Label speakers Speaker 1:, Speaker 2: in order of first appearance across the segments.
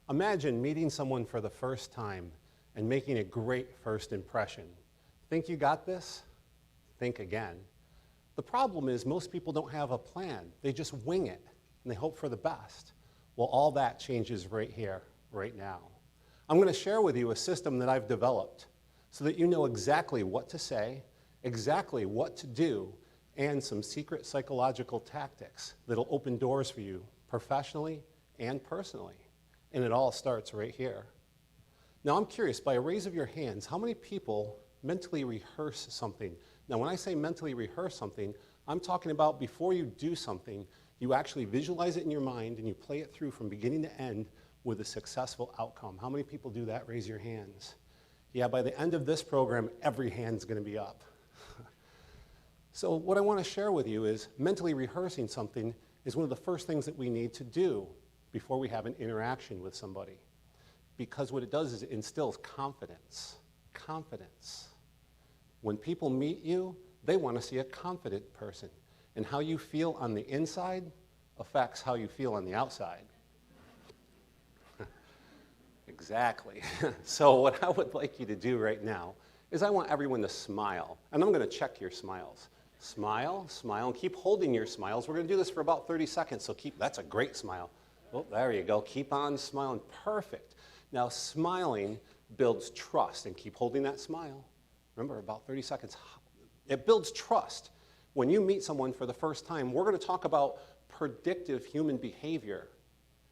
Speaker 1: Imagine meeting someone for the first time and making a great first impression. Think you got this? Think again. The problem is most people don't have a plan. They just wing it, and they hope for the best. Well, all that changes right here, right now. I'm going to share with you a system that I've developed so that you know exactly what to say, exactly what to do, and some secret psychological tactics that'll open doors for you professionally and personally. And it all starts right here. Now, I'm curious, by a raise of your hands, how many people mentally rehearse something? Now, when I say mentally rehearse something, I'm talking about before you do something, you actually visualize it in your mind and you play it through from beginning to end with a successful outcome. How many people do that? Raise your hands. Yeah, by the end of this program, every hand's going to be up. So what I want to share with you is mentally rehearsing something is one of the first things that we need to do before we have an interaction with somebody. Because what it does is it instills confidence. Confidence. When people meet you, they want to see a confident person. And how you feel on the inside affects how you feel on the outside. Exactly. So what I would like you to do right now is I want everyone to smile. And I'm going to check your smiles. Smile, smile, and keep holding your smiles. We're going to do this for about 30 seconds, so that's a great smile. Oh, there you go. Keep on smiling. Perfect. Now, smiling builds trust, and keep holding that smile. Remember, about 30 seconds. It builds trust. When you meet someone for the first time, we're going to talk about predictive human behavior,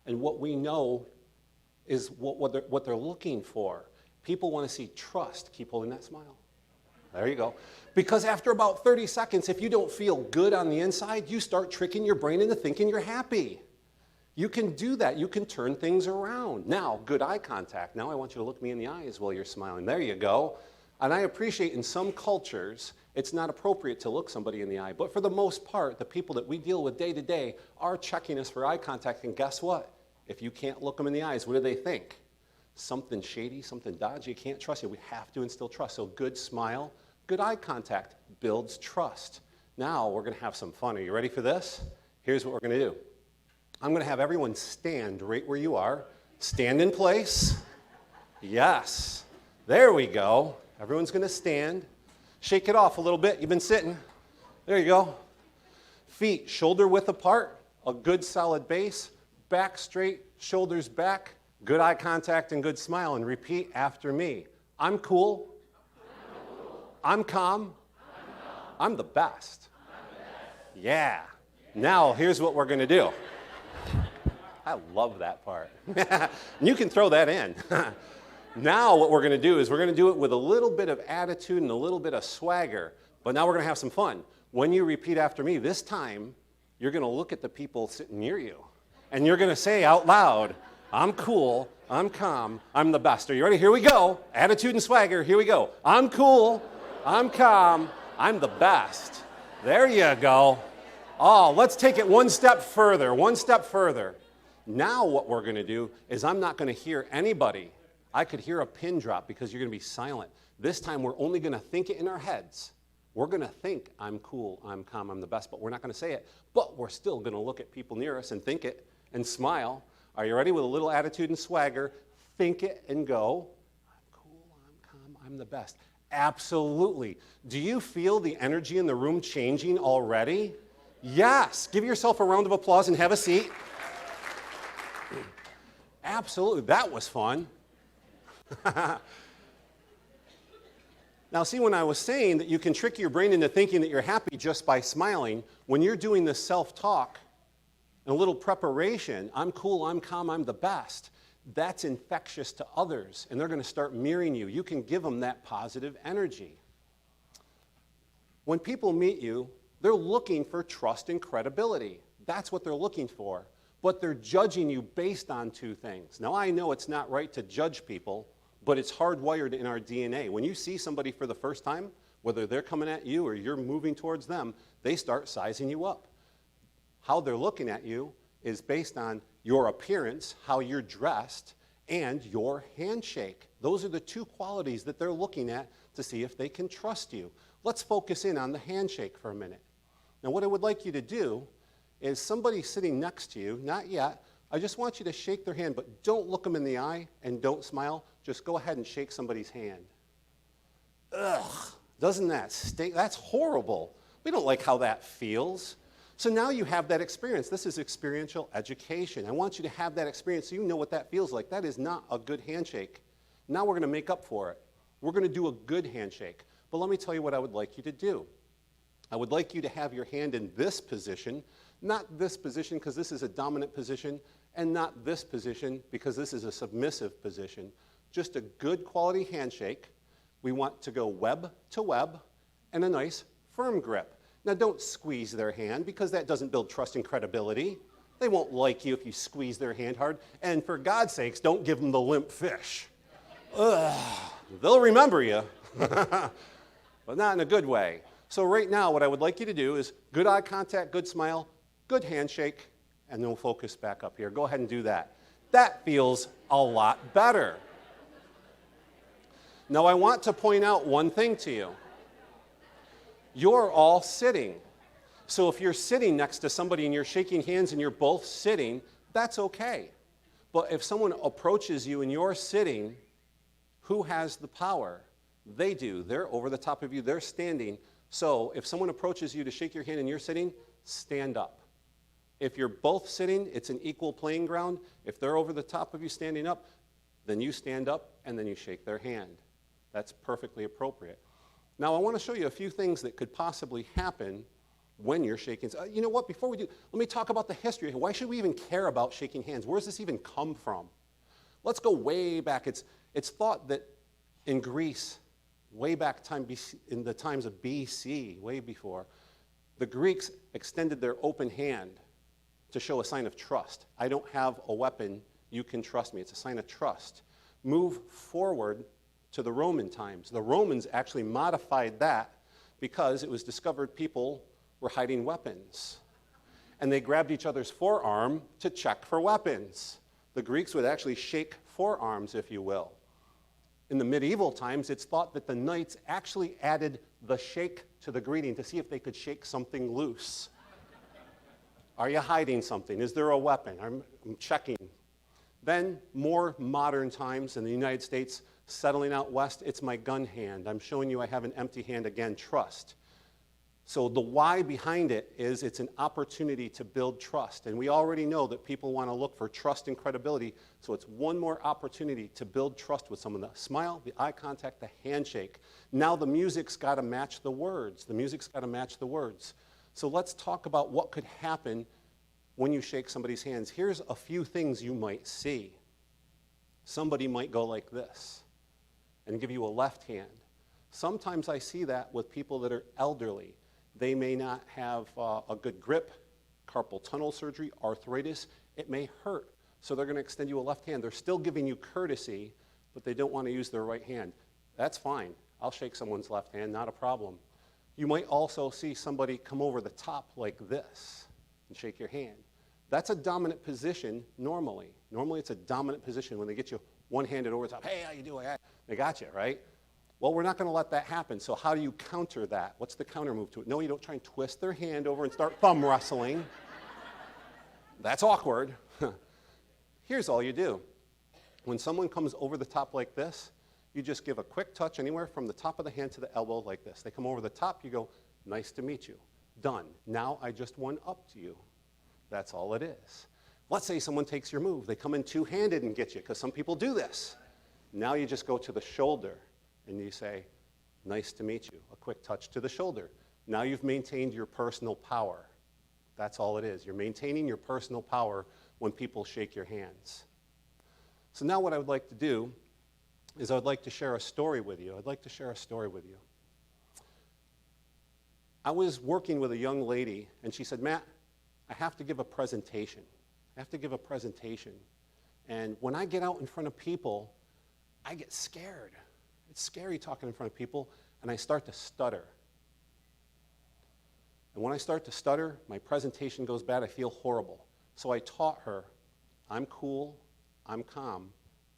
Speaker 1: and what we know is what they're looking for. People want to see trust. Keep holding that smile. There you go. Because after about 30 seconds, if you don't feel good on the inside, you start tricking your brain into thinking you're happy. You can do that. You can turn things around. Now, good eye contact. Now I want you to look me in the eyes while you're smiling. There you go. And I appreciate in some cultures, it's not appropriate to look somebody in the eye. But for the most part, the people that we deal with day to day are checking us for eye contact. And guess what? If you can't look them in the eyes, what do they think? Something shady, something dodgy, can't trust you. We have to instill trust. So good smile, good eye contact builds trust. Now we're going to have some fun. Are you ready for this? Here's what we're going to do. I'm going to have everyone stand right where you are. Stand in place. Yes. There we go. Everyone's going to stand. Shake it off a little bit. You've been sitting. There you go. Feet shoulder width apart. A good solid base. Back straight, shoulders back. Good eye contact and good smile. And repeat after me. I'm cool. I'm calm. I'm the best. Yeah. Now, here's what we're going to do. I love that part. You can throw that in. Now what we're going to do is we're going to do it with a little bit of attitude and a little bit of swagger. But now we're going to have some fun. When you repeat after me, this time, you're going to look at the people sitting near you. And you're going to say out loud, I'm cool, I'm calm, I'm the best. Are you ready? Here we go. Attitude and swagger. Here we go. I'm cool, I'm calm, I'm the best. There you go. Oh, let's take it one step further, one step further. Now what we're going to do is I'm not going to hear anybody. I could hear a pin drop because you're going to be silent. This time we're only going to think it in our heads. We're going to think I'm cool, I'm calm, I'm the best, but we're not going to say it. But we're still going to look at people near us and think it and smile. Are you ready? With a little attitude and swagger, think it and go. I'm cool, I'm calm, I'm the best. Absolutely. Do you feel the energy in the room changing already? Yes. Give yourself a round of applause and have a seat. Absolutely. That was fun. Now, see, when I was saying that you can trick your brain into thinking that you're happy just by smiling, when you're doing this self-talk and a little preparation, I'm cool, I'm calm, I'm the best, that's infectious to others, and they're going to start mirroring you. You can give them that positive energy. When people meet you, they're looking for trust and credibility. That's what they're looking for. But they're judging you based on two things. Now, I know it's not right to judge people, but it's hardwired in our DNA. When you see somebody for the first time, whether they're coming at you or you're moving towards them, they start sizing you up. How they're looking at you is based on your appearance, how you're dressed, and your handshake. Those are the two qualities that they're looking at to see if they can trust you. Let's focus in on the handshake for a minute. Now, what I would like you to do is somebody sitting next to you, not yet, I just want you to shake their hand, but don't look them in the eye and don't smile. Just go ahead and shake somebody's hand. Ugh, doesn't that stink? That's horrible. We don't like how that feels. So now you have that experience. This is experiential education. I want you to have that experience so you know what that feels like. That is not a good handshake. Now we're going to make up for it. We're going to do a good handshake. But let me tell you what I would like you to do. I would like you to have your hand in this position, not this position because this is a dominant position, and not this position because this is a submissive position. Just a good quality handshake. We want to go web to web and a nice firm grip. Now don't squeeze their hand because that doesn't build trust and credibility. They won't like you if you squeeze their hand hard. And for God's sakes, don't give them the limp fish. Ugh, they'll remember you, but not in a good way. So right now, what I would like you to do is good eye contact, good smile, good handshake, and then we'll focus back up here. Go ahead and do that. That feels a lot better. Now I want to point out one thing to you. You're all sitting. So if you're sitting next to somebody and you're shaking hands and you're both sitting, that's okay. But if someone approaches you and you're sitting, who has the power? They do. They're over the top of you. They're standing. So if someone approaches you to shake your hand and you're sitting, stand up. If you're both sitting, it's an equal playing ground. If they're over the top of you standing up, then you stand up and then you shake their hand. That's perfectly appropriate. Now I want to show you a few things that could possibly happen when you're shaking. You know what, before we do, let me talk about the history. Why should we even care about shaking hands? Where does this even come from? Let's go way back. It's thought that in Greece, way back in the times of BC, way before, the Greeks extended their open hand to show a sign of trust. I don't have a weapon, you can trust me. It's a sign of trust. Move forward to the Roman times. The Romans actually modified that because it was discovered people were hiding weapons. And they grabbed each other's forearm to check for weapons. The Greeks would actually shake forearms, if you will. In the medieval times, it's thought that the knights actually added the shake to the greeting to see if they could shake something loose. Are you hiding something? Is there a weapon? I'm checking. Then, more modern times in the United States, settling out west, it's my gun hand. I'm showing you I have an empty hand again, trust. So the why behind it is it's an opportunity to build trust. And we already know that people want to look for trust and credibility. So it's one more opportunity to build trust with someone. The smile, the eye contact, the handshake. Now the music's got to match the words. The music's got to match the words. So let's talk about what could happen when you shake somebody's hands. Here's a few things you might see. Somebody might go like this and give you a left hand. Sometimes I see that with people that are elderly. They may not have a good grip, carpal tunnel surgery, arthritis. It may hurt. So they're going to extend you a left hand. They're still giving you courtesy, but they don't want to use their right hand. That's fine. I'll shake someone's left hand, not a problem. You might also see somebody come over the top like this and shake your hand. That's a dominant position normally. Normally it's a dominant position when they get you one-handed over the top. Hey, how you doing? They got you, right? Well, we're not going to let that happen. So how do you counter that? What's the counter move to it? No, you don't try and twist their hand over and start thumb wrestling. That's awkward. Here's all you do. When someone comes over the top like this, you just give a quick touch anywhere from the top of the hand to the elbow like this. They come over the top, you go, nice to meet you. Done. Now I just went up to you. That's all it is. Let's say someone takes your move. They come in two-handed and get you, because some people do this. Now you just go to the shoulder. And you say, nice to meet you. A quick touch to the shoulder. Now you've maintained your personal power. That's all it is. You're maintaining your personal power when people shake your hands. So now what I would like to do is I would like to share a story with you. I'd like to share a story with you. I was working with a young lady, and she said, Matt, I have to give a presentation. I have to give a presentation. And when I get out in front of people, I get scared. It's scary talking in front of people, and I start to stutter. And when I start to stutter, my presentation goes bad. I feel horrible. So I taught her, I'm cool, I'm calm,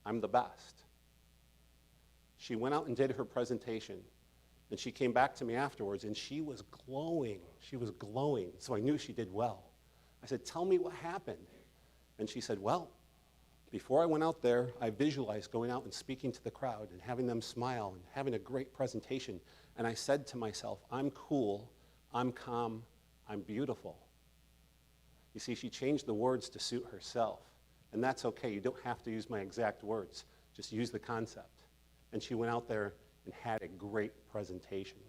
Speaker 1: I'm the best. She went out and did her presentation, and she came back to me afterwards, and she was glowing. She was glowing, so I knew she did well. I said, tell me what happened. And she said, well, before I went out there, I visualized going out and speaking to the crowd and having them smile and having a great presentation. And I said to myself, I'm cool, I'm calm, I'm beautiful. You see, she changed the words to suit herself. And that's okay. You don't have to use my exact words. Just use the concept. And she went out there and had a great presentation.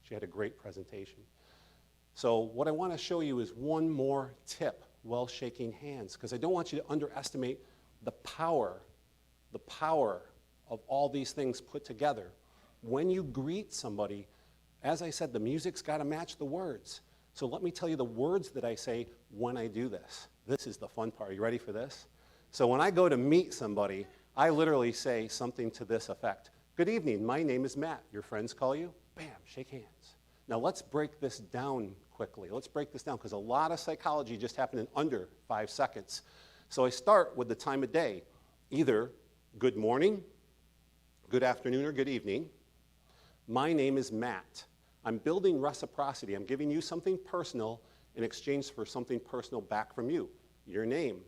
Speaker 1: She had a great presentation. So what I want to show you is one more tip while shaking hands, because I don't want you to underestimate the power of all these things put together. When you greet somebody, as I said, the music's got to match the words. So let me tell you the words that I say when I do this. This is the fun part. Are you ready for this? So when I go to meet somebody, I literally say something to this effect. Good evening, my name is Matt. Your friends call you? Bam, shake hands. Now let's break this down quickly. Let's break this down because a lot of psychology just happened in under 5 seconds. So I start with the time of day, either good morning, good afternoon, or good evening. My name is Matt. I'm building reciprocity. I'm giving you something personal in exchange for something personal back from you, your name.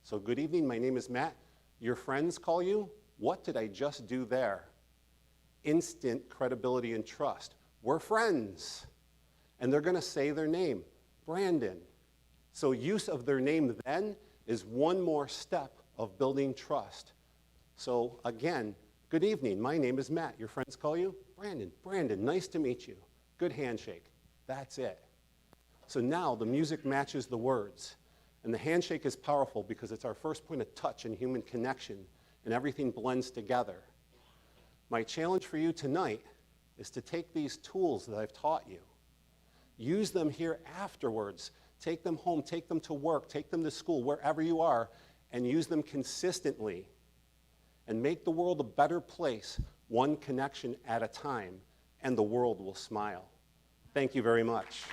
Speaker 1: So good evening, my name is Matt. Your friends call you? What did I just do there? Instant credibility and trust. We're friends. And they're going to say their name, Brandon. So use of their name then is one more step of building trust. So again, good evening, my name is Matt. Your friends call you? Brandon. Brandon, nice to meet you. Good handshake. That's it. So now the music matches the words. And the handshake is powerful because it's our first point of touch and human connection, and everything blends together. My challenge for you tonight is to take these tools that I've taught you, use them here afterwards, take them home, take them to work, take them to school, wherever you are, and use them consistently, and make the world a better place, one connection at a time, and the world will smile. Thank you very much.